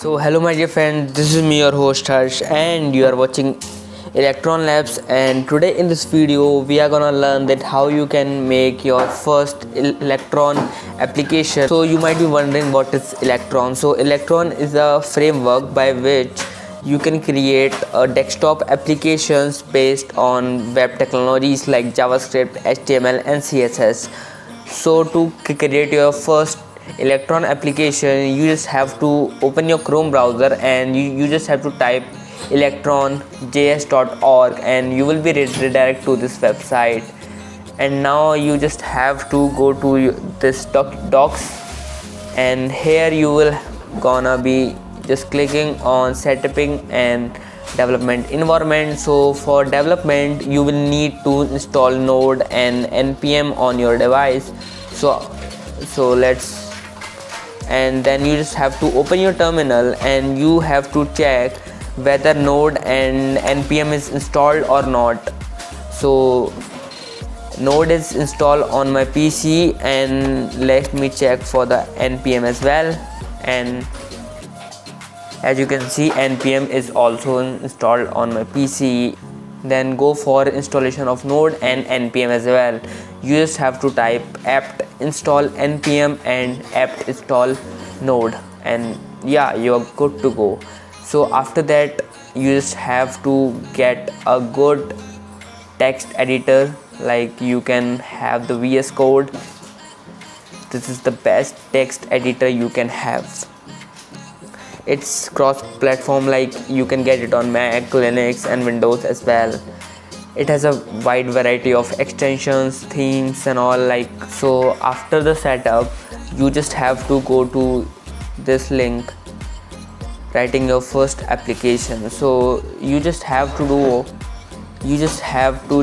So hello my dear friend, this is me your host Harsh and you are watching Electron Labs, and today in this video we are gonna learn that how you can make your first Electron application. So you might be wondering what is Electron. So Electron is a framework by which you can create desktop applications based on web technologies like JavaScript, HTML and CSS. So to create your first Electron application, you just have to open your Chrome browser and you just have to type electron.js.org and you will be redirected to this website. And now you just have to go to this docs, and here you will gonna be just clicking on setting and development environment. So for development you will need to install Node and npm on your device. So let's, and then you just have to open your terminal and you have to check whether Node and npm is installed or not. So Node is installed on my PC, and let me check for the npm as well. And as you can see, npm is also installed on my PC. Then go for installation of Node and npm as well. You just have to type apt install npm and apt install Node, and yeah, you're good to go. So after that you just have to get a good text editor, like you can have the VS Code. This is the best text editor you can have. It's cross platform, like you can get it on Mac, Linux and Windows as well. It has a wide variety of extensions, themes and all. Like, so after the setup you just have to go to this link, writing your first application. So you just have to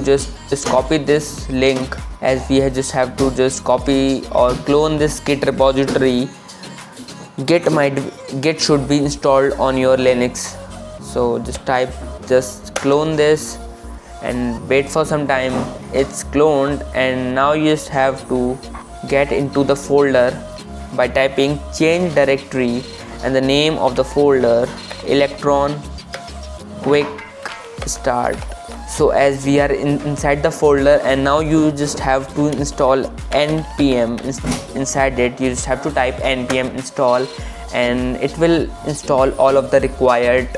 just copy this link, as we just have to just copy or clone this Git repository. Git should be installed on your Linux. So just clone this and wait for some time. It's cloned, and now you just have to get into the folder by typing change directory and the name of the folder electron quick start. So as we are inside the folder, and now you just have to install npm. Inside it you just have to type npm install, and it will install all of the required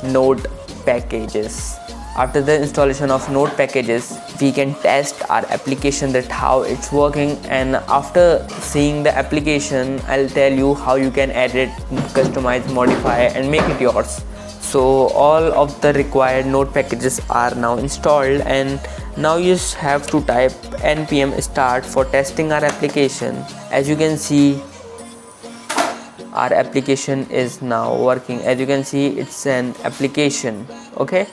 Node packages. After the installation of Node packages, we can test our application, that how it's working. And after seeing the application, I'll tell you how you can edit, customize, modify and make it yours. So all of the required Node packages are now installed, and now you just have to type npm start for testing our application. As you can see, our application is now working. As you can see, it's an application. Okay,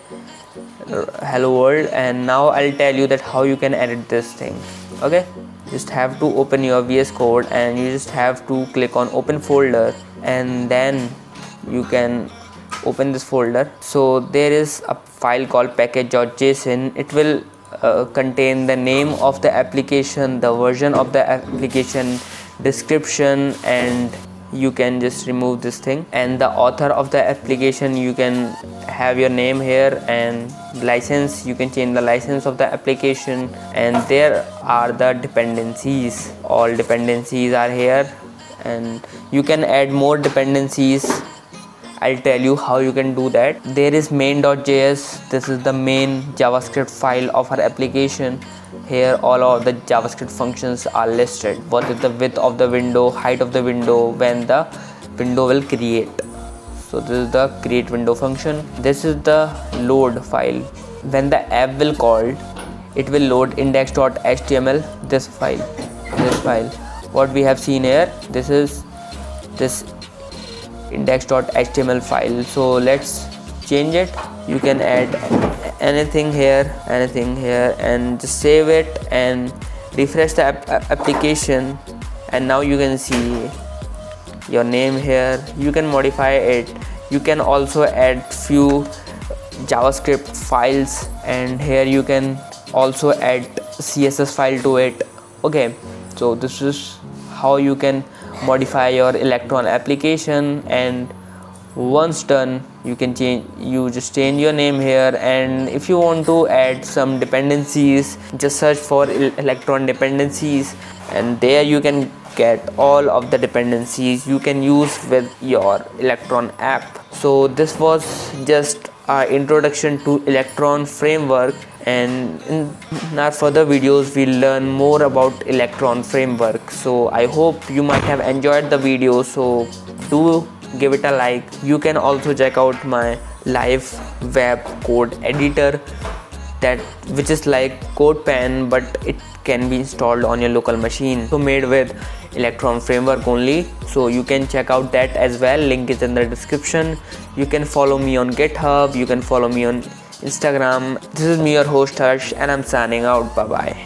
hello world. And now I'll tell you that how you can edit this thing. Okay, just have to open your VS Code and you just have to click on open folder, and then you can open this folder. So there is a file called package.json. It will contain the name of the application, the version of the application, description, and you can just remove this thing, and the author of the application. You can have your name here, and license, you can change the license of the application. And there are the dependencies. All dependencies are here, and you can add more dependencies. I'll tell you how you can do that. There is main.js. This is the main JavaScript file of our application. Here all of the JavaScript functions are listed. What is the width of the window, height of the window, when the window will create. So this is the create window function. This is the load file. When the app will call, it will load index.html. This file. What we have seen here, this is this index.html file. So let's change it. You can add anything here, and just save it and refresh the application. And now you can see your name here. You can modify it. You can also add few JavaScript files, and here you can also add CSS file to it. Okay, so this is how you can modify your Electron application. And Once done, you just change your name here, and if you want to add some dependencies, just search for Electron dependencies, and there you can get all of the dependencies you can use with your Electron app. So this was just our introduction to Electron Framework, and in our further videos we'll learn more about Electron Framework. So I hope you might have enjoyed the video, so do give it a like. You can also check out my live web code editor, that which is like CodePen, but it can be installed on your local machine, so made with Electron Framework only. So you can check out that as well, link is in the description. You can follow me on GitHub, you can follow me on Instagram. This is me, your host Harsh, and I'm signing out. Bye bye.